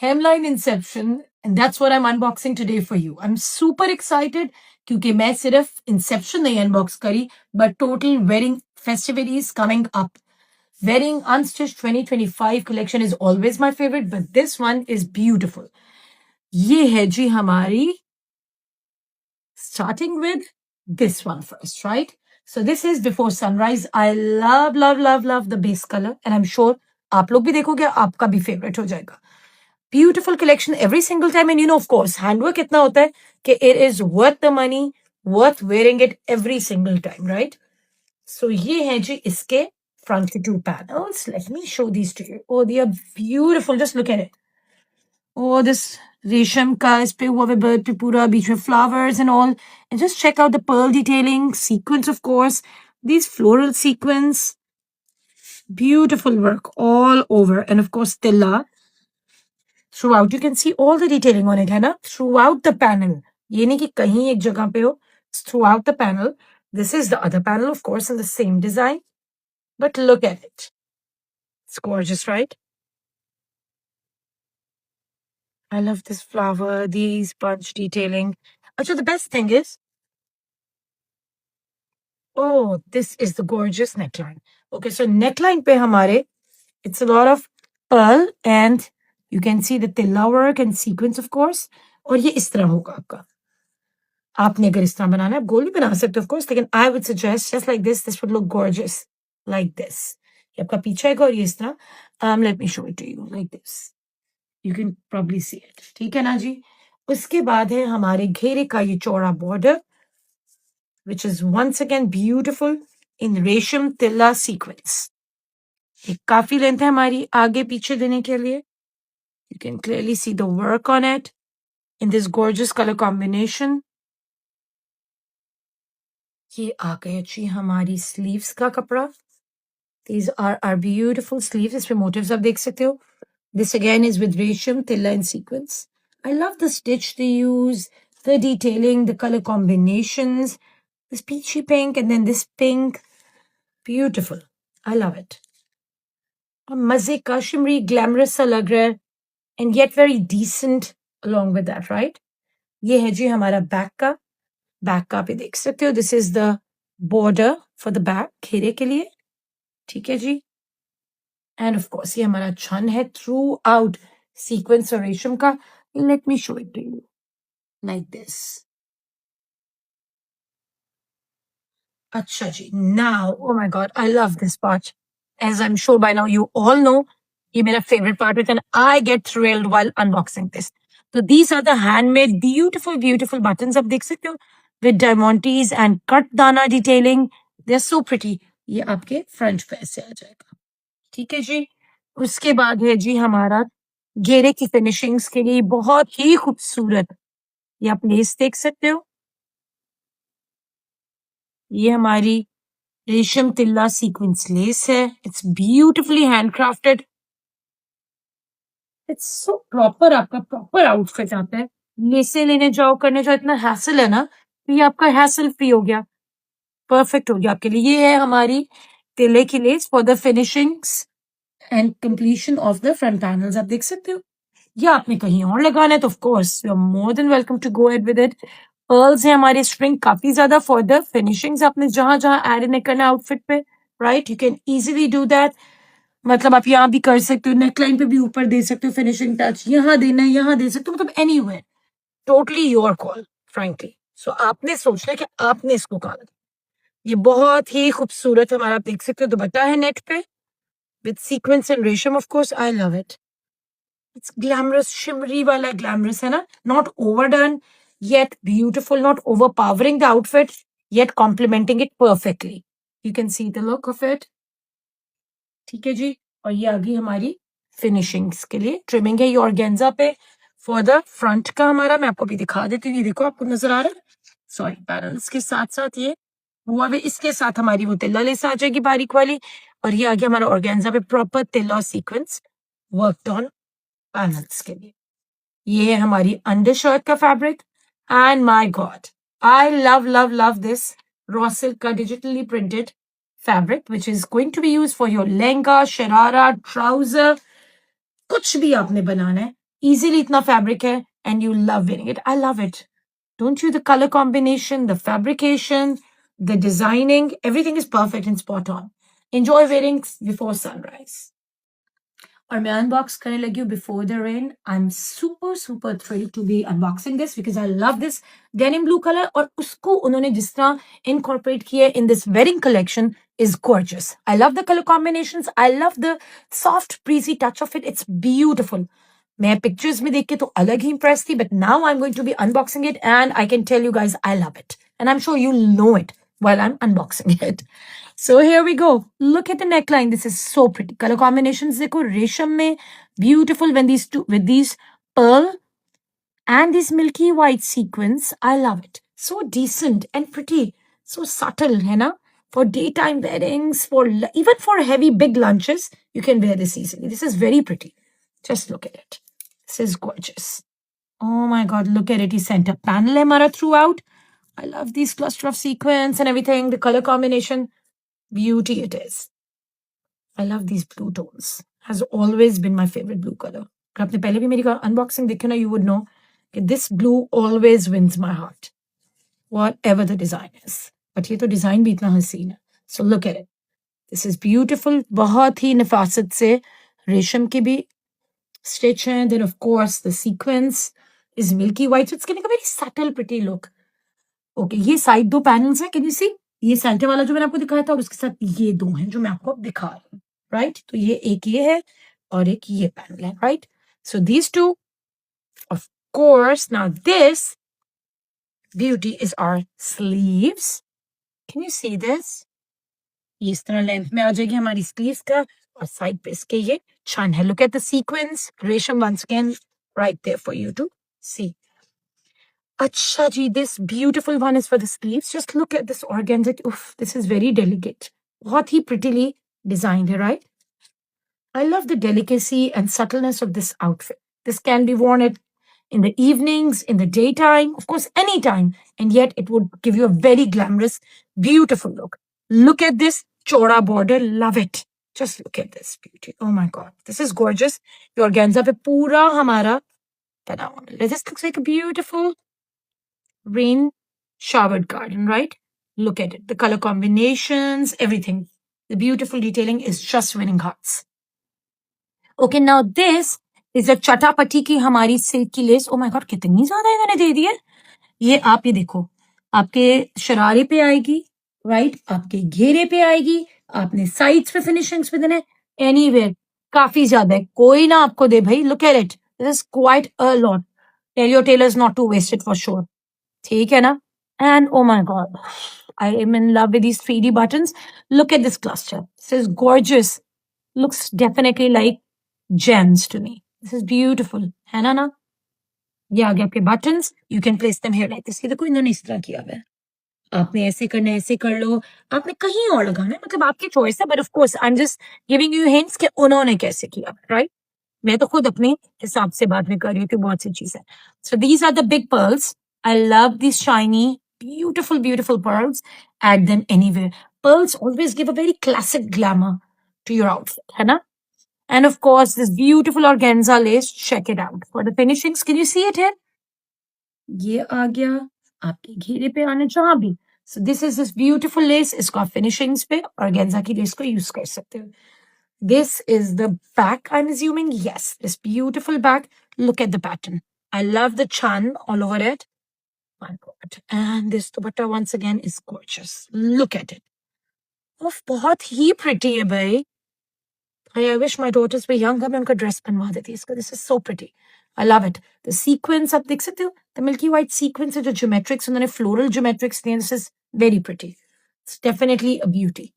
Hemline Inception, and that's what I'm unboxing today for you. I'm super excited क्योंकि मैं सिर्फ Inception नहीं unbox करी, but total wedding festivities coming up. Wedding Unstitched 2025 collection is always my favorite, but this one is beautiful. ये है जी हमारी, starting with this one first, right? So this is Before Sunrise. I love the base color, and I'm sure आप लोग भी देखोगे आपका भी favorite हो जाएगा. Beautiful collection every single time, and of course handwork इतना होता है कि it is worth the money, worth wearing it every single time, right? So ये है जी इसके front के two panels. Let me show these to you. Oh, they are beautiful. Just look at it. Oh, this रेशम का इस पे हुआ bird पे पूरा बीच में flowers and all. And just check out the pearl detailing, sequins of course, these floral sequins, beautiful work all over, and of course tilla. Throughout you can see all the detailing on it, है ना? Throughout the panel. ये नहीं कि कहीं एक जगह पे हो. It's throughout the panel. This is the other panel, of course, in the same design. But look at it. It's gorgeous, right? I love this flower, these bunch detailing. Actually, the best thing is, oh, this is the gorgeous neckline. Okay, so neckline pe hamare, it's a lot of pearl and you can see the tilla work and sequins, of course. और ये इस तरह होगा आपका. आपने अगर इस तरह बनाना है आप गोल भी बना सकते हो ऑफ कोर्स, लेकिन I would suggest just like this would look gorgeous like this. ये आपका पीछे आएगा और ये इस तरह. Let me show it to you like this. You can probably see it. ठीक है ना जी. उसके बाद है हमारे घेरे का ये चौड़ा border which is once again beautiful in रेशम तिल्ला सीक्वेंस. ये काफी लेंथ है हमारी आगे पीछे देने के लिए. You can clearly see the work on it in this gorgeous colour combination. ये आ गया जी हमारी स्लीव्स का कपड़ा. These are our beautiful sleeves. इसमें motifs आप देख सकते हो. This again is with resham, tilla and sequins. I love the stitch they use, the detailing, the color combinations. This peachy pink and then this pink. Beautiful. I love it. और मजे का shimmery, glamorous सा लग रहा है and yet very decent along with that, right? ये है जी हमारा back का. Back का आप ये देख सकते हो. This is the border for the back, घेरे के लिए. ठीक है जी. एंड ऑफ कोर्स ये हमारा छन है थ्रू आउट सीक्वेंस और रेशम का. Let me show it to you like this. अच्छा जी. Now oh my god I love this part. As I am sure by now you all know ये मेरा फेवरेट पार्ट है and I get thrilled while unboxing this. तो these are the handmade beautiful buttons आप देख सकते हो with diamantes and cut दाना detailing. They are so pretty. ये आपके फ्रंट पे ऐसे आ जाएगा. ठीक है जी. उसके बाद है जी हमारा घेरे की फिनिशिंग्स के लिए बहुत ही खूबसूरत ये आप लेस देख सकते हो. ये हमारी रेशम तिल्ला सीक्वेंस लेस है. It's beautifully handcrafted. It's so proper. आपका प्रॉपर आउटफिट आता है. लेसे लेने जाओ करने जाओ इतना हैसल है ना, तो ये आपका हैसल फ्री हो गया. परफेक्ट हो गया आपके लिए. ये है हमारी तिल्ले की less for the finishings and completion of the front panels. आप देख सकते हो. या आपने कहीं और लगाना है तो of course you are more than welcome to go ahead with it. Pearls है हमारे स्प्रिंग काफी ज्यादा फॉर द फिनिशिंग्स. आपने जहां जहां एड इन करना आउटफिट पे, right, you can easily do that. मतलब आप यहाँ भी कर सकते हो, नेकलाइन पे भी ऊपर दे सकते हो फिनिशिंग टच. यहाँ देना है यहाँ दे सकते हो, मतलब anywhere. Totally your call frankly. So आपने सोचना है कि आपने इसको कहा. ये बहुत ही खूबसूरत हमारा आप देख सकते हो दुपट्टा है नेट पे विद सीक्वेंस एंड रेशम. Of course I love it. It's glamorous, shimmery wala glamorous है ना. Not overdone, yet beautiful. Not overpowering the outfit, yet complementing it perfectly. You can see the look of it. ठीक है जी. और ये आ गई हमारी finishings के लिए. ट्रिमिंग है ये ऑर्गेन्जा पे फॉर द फ्रंट का हमारा. मैं आपको भी दिखा देती हूँ. ये देखो आपको नजर आ रहा है. सॉरी, पैनल्स के साथ साथ ये हुआ है. इसके साथ हमारी वो तिल्ला लेस आ जाएगी बारीक वाली. और ये आ गया हमारा ऑर्गेन्जा पे प्रॉपर तिल्ला सीक्वेंस वर्कड ऑन पैनल्स के लिए. ये है हमारी अंडरशर्ट का fabric. And my god, I love this raw silk का digitally printed fabric which is going to be use for your lehenga, sharara, trouser. कुछ भी आपने बनाना है easily इतना fabric है and you love wearing it. I love it. Don't you? The color combination, the fabrication, the designing, everything is perfect and spot on. Enjoy wearing before sunrise. और मैं unbox करने लगी हूँ before the rain. I am super thrilled to be unboxing this because I love this denim blue colour और उसको उन्होंने जिस तरह इनकॉर्पोरेट किया in this wedding collection is gorgeous. I love the color combinations. I love the soft breezy touch of it. It's beautiful. मैं pictures में देख के तो अलग ही impressed थी, but now I'm going to be unboxing it and I can tell you guys I love it. And I'm sure you'll know it while I'm unboxing it. So here we go. Look at the neckline. This is so pretty. Color combinations देखो रेशम में beautiful when these two with these pearl and this milky white sequins. I love it. So decent and pretty. So subtle है ना? For daytime weddings, for even for heavy big lunches, you can wear this easily. This is very pretty. Just look at it. This is gorgeous. Oh my God, look at it. He sent a panel hamara throughout. I love these cluster of sequins and everything. The color combination, beauty it is. I love these blue tones. Has always been my favorite blue color. अगर आपने पहले भी मेरी unboxing देखी ना, you would know that this blue always wins my heart. Whatever the design is. But ये तो design भी इतना हसीन है. So look at it. This is beautiful. बहुत ही नफासत से रेशम की भी stitch है. Then of course the sequence is milky white. So it's giving a very subtle, pretty look. Okay, ये side दो panels हैं. Can you see? ये center वाला जो मैंने आपको दिखाया था और उसके साथ ये दो हैं जो मैं आपको अब दिखा रही हूँ. Right? तो ये एक ये है और एक ये panel है. Right? So these two, of course, now this beauty is our sleeves. Can you see this? ये इस तरह लेंथ में आ जाएगी हमारी स्लीव्स का और साइड पे इसके ये छान है. Look at the sequence. रेशम once again right there for you to see. अच्छा जी, this beautiful one is for the sleeves. Just look at this organza. Oof, this is very delicate. बहुत ही prettily designed है, right? I love the delicacy and subtleness of this outfit. This can be worn in the evenings, in the daytime, of course, anytime. And yet it would give you a very glamorous, beautiful look. Look at this chora border. Love it. Just look at this beauty. Oh my God. This is gorgeous. The organza pe pura hamara bana hua hai. This looks like a beautiful rain showered garden, right? Look at it. The color combinations, everything. The beautiful detailing is just winning hearts. Okay, now this is a चटापटी की हमारी silk की less. Oh my God, कितनी ज्यादा इन्होंने दे दी है. ये आप ये देखो, आपके शरारे पे आएगी, राइट? आपके घेरे पे आएगी, आपने साइड्स पे फिनिशिंग्स पे देने, एनीवेयर काफी ज्यादा है. कोई ना आपको दे भाई. Look at it. This is quite a lot. Tell your tailors not to waste it for sure. ठीक है ना? And oh my God, I am in love with these 3D buttons. Look at this cluster. This is gorgeous. Looks definitely like gems to me. This is beautiful. है ना? ये आगे आपके buttons. You can place them here like this. ये देखो इन्होंने इस तरह किया हुआ है. आपने ऐसे करना है, ऐसे कर लो. आपने कहीं और लगाना है. मतलब आपकी choice है. But of course, I'm just giving you hints कि उन्होंने कैसे किया, right? मैं तो खुद अपने हिसाब से बात में कर रही हूँ कि बहुत सी चीज है. So these are the big pearls. I love these shiny, beautiful pearls. Add them anywhere. Pearls always give a very classic glamour to your outfit, है ना? And of course, this beautiful organza lace. Check it out. For the finishings, can you see it here? ये आ गया आपके घेरे पे आने जहां भी. So this is this beautiful lace. इसका finishings पे organza की lace को use कर सकते हो. This is the back, I'm assuming. Yes, this beautiful back. Look at the pattern. I love the chan all over it. My God. And this dupatta once again is gorgeous. Look at it. Oof, बहुत ही pretty है भाई. I wish my daughters were younger. मैं उनका dress बनवा देती इसका. This is so pretty. I love it. The sequence आप देख सकते हो? The milky white sequence है जो geometrics उन्होंने floral geometrics दिए. This is very pretty. It's definitely a beauty.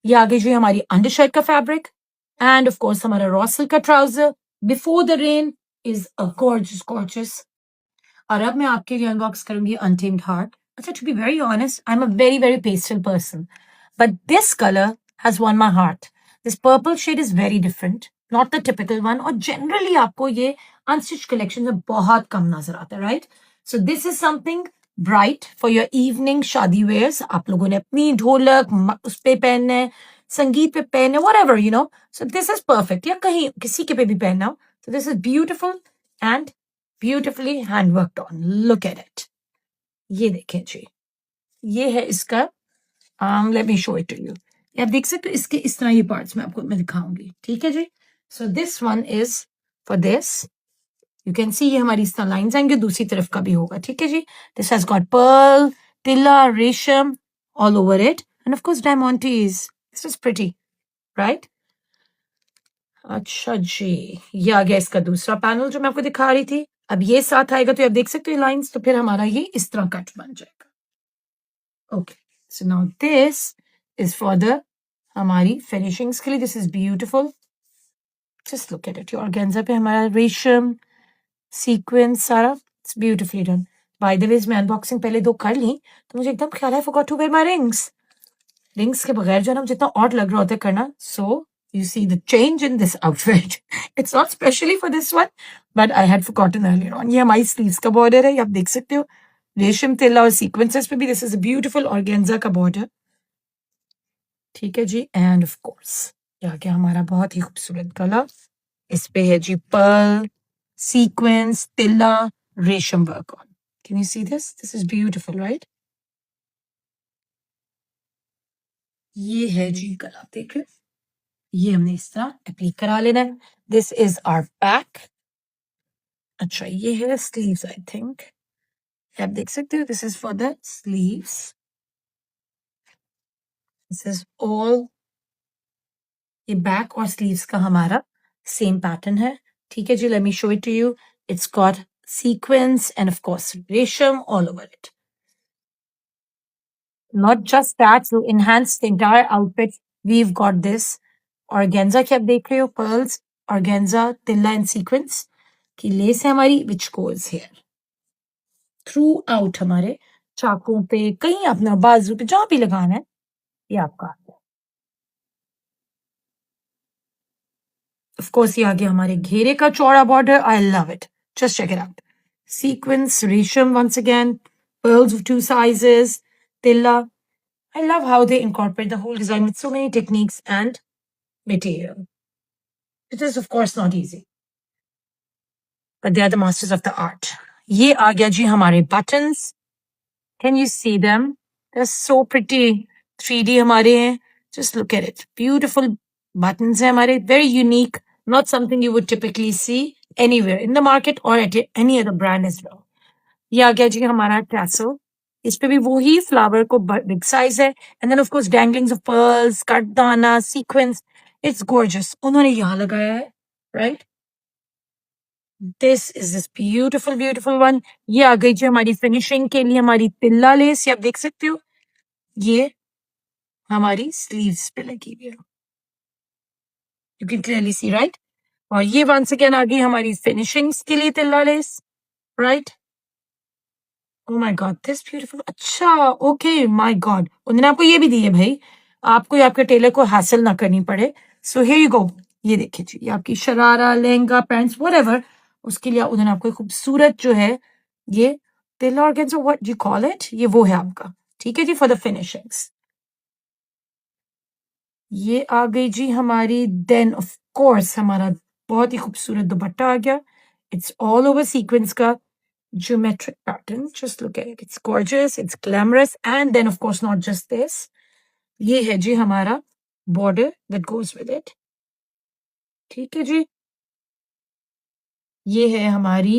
ये आगे जो हमारी undershirt का fabric. And of course हमारा raw silk का trouser. Before the rain is a gorgeous. और अब मैं आपके लिए unbox करूंगी Untamed Heart. अच्छा, to be very honest, I'm a very pastel person. But this color has won my heart. This purple shade is very different. Not the typical one. और generally आपको ये unstitched collection में बहुत कम नजर आता है, right? So this is something bright for your evening शादी wears. आप लोगों ने अपनी ढोलक उस पे पहनना है, संगीत पे पहनना है, whatever, you know. So this is perfect. या कहीं किसी के पे भी पहनना हो. So this is beautiful. and beautifully hand worked on. Look at it. ये देखें जी, ये है इसका let me show it to you. ये आप देख सकते हो, इसके इस तरह ये पार्ट्स मैं दिखाऊंगी, ठीक है जी. So this one is for this. You can see ये हमारी इस तरह लाइंस आएंगे, दूसरी तरफ का भी होगा, ठीक है जी. This has got pearl, tilla, resham all over it, and of course diamantes. This is pretty, right? अच्छा जी, ये आ गया इसका दूसरा पैनल जो मैं आपको दिखा रही थी. अब ये साथ आएगा तो आप देख सकते हो लाइंस, तो फिर हमारा ये इस तरह कट बन जाएगा. Okay, so now this is for the हमारी फिनिशिंग्स के लिए. This is beautiful. Just look at it. ये ऑर्गेन्जा पे हमारा रेशम सीक्वेंस सारा, it's beautifully done. By the way मैं अनबॉक्सिंग पहले 2 कर ली तो मुझे एकदम ख्याल है forgot to wear my rings. Rings के बगैर जो है ना जितना ऑड लग रहा होता है करना. सो you see the change in this outfit. It's not specially for this one, but I had forgotten earlier on. ये हमारी sleeves का border है, ये आप देख सकते हो. रेशम तिल्ला और sequences पे भी this is a beautiful organza का border. ठीक है जी. And of course ये आ गया हमारा बहुत ही खूबसूरत गला. इस पे है जी pearl, sequence, तिल्ला, रेशम work on. Can you see this? This is beautiful, right? ये है जी गला, देख रहे हो? ये हमने इस तरह एप्लीक करा लेना है. This is our back. अच्छा, ये है स्लीव्स. आई थिंक आप देख सकते हो, this is for the sleeves. This is all, ये बैक और स्लीव्स का हमारा सेम पैटर्न है, ठीक है जी. Let me show it to you. It's got sequins and of course रेशम all over it. Not just that, to enhance the entire outfit, we've got this organza की आप देख रहे हो, pearls, organza, tilla and sequence की less है हमारी, which goes here through out हमारे चाकों पे, कहीं अपना बाजू पे, जहां भी लगाना है ये आपका. ऑफ कोर्स ये आ गया हमारे घेरे का चौड़ा border. I love it. Just check it out. Sequins, रेशम once again, pearls of 2 sizes, tilla. I love how they incorporate the whole design with so many techniques and material. It is of course not easy, but they are the masters of the art. ये आ गया जी हमारे buttons. Can you see them? They're so pretty. 3D हमारे हैं. Just look at it. Beautiful buttons हैं हमारे. Very unique. Not something you would typically see anywhere in the market or at any other brand as well. ये आ गया जी हमारा tassel. इस पे भी वही flower को big size है. And then of course danglings of pearls, kardana, sequins. It's gorgeous. उन्होंने यहाँ लगाया है, right? This is this beautiful, beautiful one. ये आ गई जी हमारी फिनिशिंग के लिए हमारी तिल्ला लेस. ये आप देख सकते हो, ये हमारी स्लीव्स पे लगी हुई है. You can clearly see, right? और ये once again आ गई हमारी फिनिशिंग्स के लिए तिल्ला less, right? Oh my God, this beautiful. अच्छा, okay, my God. उन्होंने आपको ये भी दी है भाई, आपको या आपके टेलर को हासिल ना करनी पड़े. So here you go. ये देखिए जी, ये आपकी शरारा, लहंगा, पैंट्स, whatever, उसके लिए उन्होंने आपको खूबसूरत जो है ये तिल्ला organza, what do you call it? ये वो है आपका, ठीक है जी, for the finishings. ये आ गई जी हमारी. देन ऑफ कोर्स हमारा बहुत ही खूबसूरत दुपट्टा आ गया. इट्स ऑल ओवर सीक्वेंस का geometric pattern. Just look at it. It's gorgeous. It's glamorous. And then of course not just this. ये है जी हमारा border that goes with it. ठीक है जी. ये है हमारी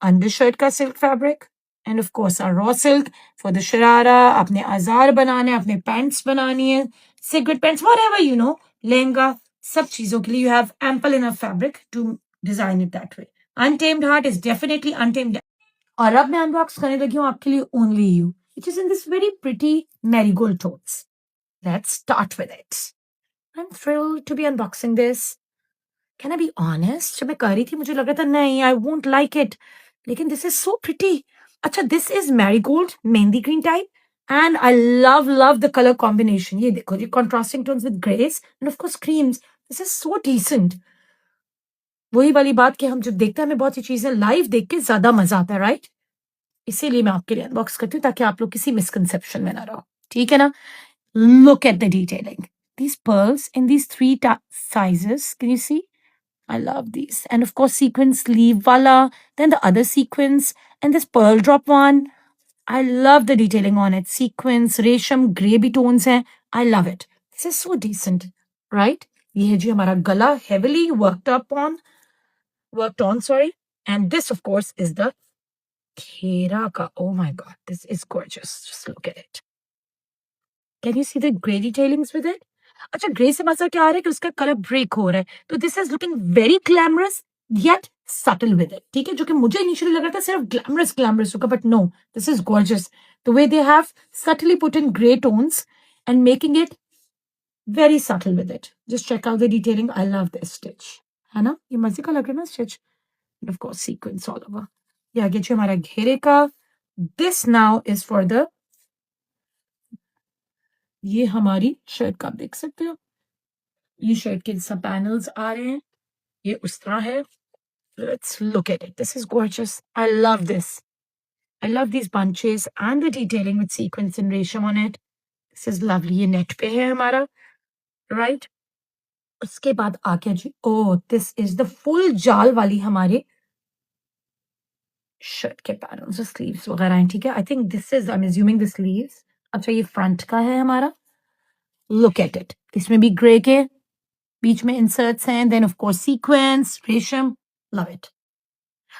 undershirt का silk fabric. And of course our raw silk for the sharara, अपने आजार बनाने, अपने pants बनानी है, cigarette pants, whatever you know, lehenga, सब चीजों के लिए you have ample enough fabric to design it that way. Untamed Heart is definitely untamed. और अब मैं अनबॉक्स करने लगी हूँ आपके लिए only you, which is in this very pretty marigold tones. Let's start with it. I am thrilled to be unboxing this. Can I be honest, जब मैं कर रही थी मुझे लग रहा था नहीं, आई वोंट लाइक इट, लेकिन दिस इज सो प्रिटी. अच्छा, this is marigold mehndi green type and I love the colour combination. ये देखो जी, contrasting tones with greys and of course creams. This is so decent. वही वाली बात कि हम जब देखते हैं हमें बहुत सी चीजें लाइव देख के ज्यादा मजा आता है, राइट? इसीलिए मैं आपके लिए अनबॉक्स करती हूँ ताकि आप लोग किसी मिसकंसेप्शन में ना रहो, ठीक है ना? Look at the detailing. These pearls in these 3 sizes, can you see? I love these. And of course, sequin sleeve wala, then the other sequins, and this pearl drop one. I love the detailing on it. Sequins, resham, grey भी tones हैं. I love it. This is so decent, right? ये है जी हमारा गला, heavily worked on, sorry. And this, of course, is the khera ka. Oh my God, this is gorgeous. Just look at it. Can you see the grey detailings with it? अच्छा grey से मजा क्या आ रहा है कि उसका colour break हो रहा है तो this is looking very glamorous yet subtle with it ठीक है जो कि मुझे इनिशियली लग रहा था सिर्फ ग्लैमरस होगा but no this is gorgeous the way they have subtly put in grey tones and making it very subtle with it just check out the detailing I love this stitch है ना ये मजे का लग रहा है ना stitch of course sequins all over ये आगे जो हमारा घेरे का this now is for the ये हमारी शर्ट का आप देख सकते हो ये शर्ट के सब पैनल्स आ रहे हैं ये उस तरह है let's look at it this is gorgeous I love this I love these bunches and the detailing with sequins and resham on it this is lovely ये नेट पे है हमारा right उसके बाद आ गया जी oh this is the full जाल वाली हमारे शर्ट के पैनल्स स्लीव्स वगैरह हैं ठीक है I think this is I'm assuming the sleeves अच्छा ये फ्रंट का है हमारा look at it इसमें भी ग्रे के बीच में इंसर्ट्स हैं देन ऑफ कोर्स सीक्वेंस रेशम लव इट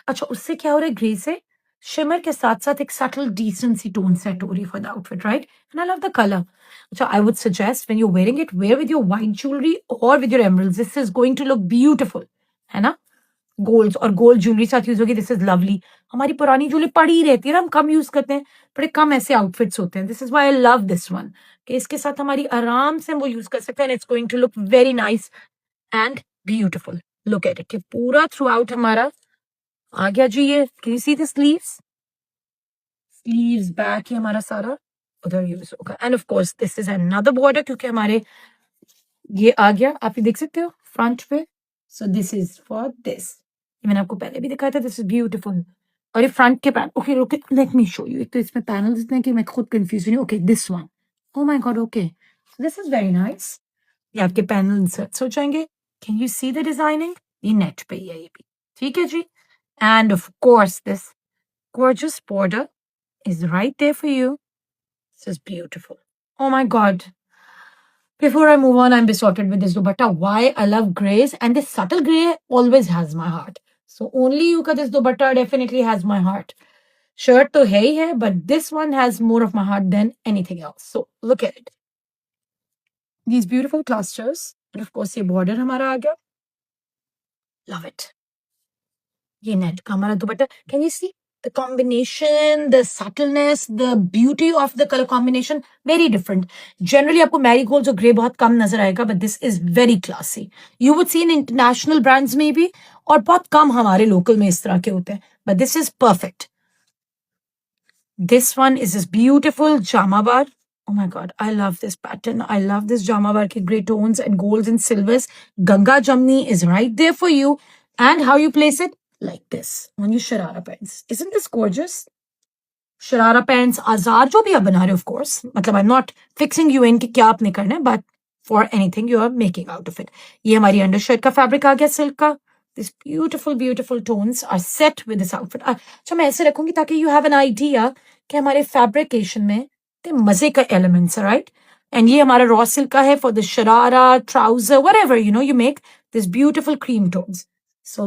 अच्छा उससे क्या हो रहा है ग्रे से शिमर के साथ साथ एक सटल डिसेंट सी टोन सेट हो रही है for the outfit right and I love the colour अच्छा I would suggest when you wearing it wear with your white jewellery और with your emeralds this is going to look beautiful है ना golds और gold jewellery साथ use होगी this is lovely हमारी पुरानी jewellery पड़ी रहती है ना हम कम यूज करते हैं बड़े कम ऐसे आउटफिट्स होते हैं this is why I love this one कि इसके साथ हमारी आराम से हम वो यूज कर सकते हैं it's going to look very nice and beautiful look at it पूरा थ्रू आउट हमारा आ गया जी ये can you see the sleeves back ही हमारा सारा उधर यूज होगा and of course this is another border क्योंकि हमारे ये आ गया आप ये देख सकते हो फ्रंट पे so this is for this ये मैंने आपको पहले भी दिखाया था दिस इज ब्यूटीफुल और ये फ्रंट के pan okay okay let me show you एक तो इसमें पैनल्स इतने हैं कि मैं खुद कंफ्यूज हूँ okay this one oh my god okay this is very nice ये आपके पैनल इंसर्ट्स हो जाएंगे can you see the designing ये नेट पे ही है ये भी ठीक है जी and of course this gorgeous border is right there for you this is beautiful oh my god before I move on I'm besotted with this dupatta why I love grays and this subtle gray always has my heart so only you ka this dupatta definitely has my heart shirt to hai hai but this one has more of my heart than anything else so look at it these beautiful clusters and of course ye border hamara aa gaya love it ye net ka hamara dupatta can you see the combination the subtleness the beauty of the color combination very different generally आपको marigolds और grey बहुत कम नजर आएगा but this is very classy you would see in international brands में भी और बहुत कम हमारे local में इस तरह के होते हैं but this is perfect this one is this beautiful jamabar oh my god I love this pattern I love this jamabar ke grey tones and golds and silvers ganga jamni is right there for you and how you place it like this on your sharara pants isn't this gorgeous sharara pants आजार जो भी आप बना रहे हो of course मतलब I am not fixing you in कि क्या आपने करना है but for anything you are making out of it ये हमारी अंडर शर्ट का फैब्रिक आ गया सिल्क का this beautiful tones are set with this outfit अच्छा मैं ऐसे रखूंगी ताकि यू हैव एन आइडिया कि हमारे फैब्रिकेशन में मजे का एलिमेंट्स राइट एंड ये हमारा रॉ सिल्क का है for the sharara trouser whatever you know you make this beautiful cream tones so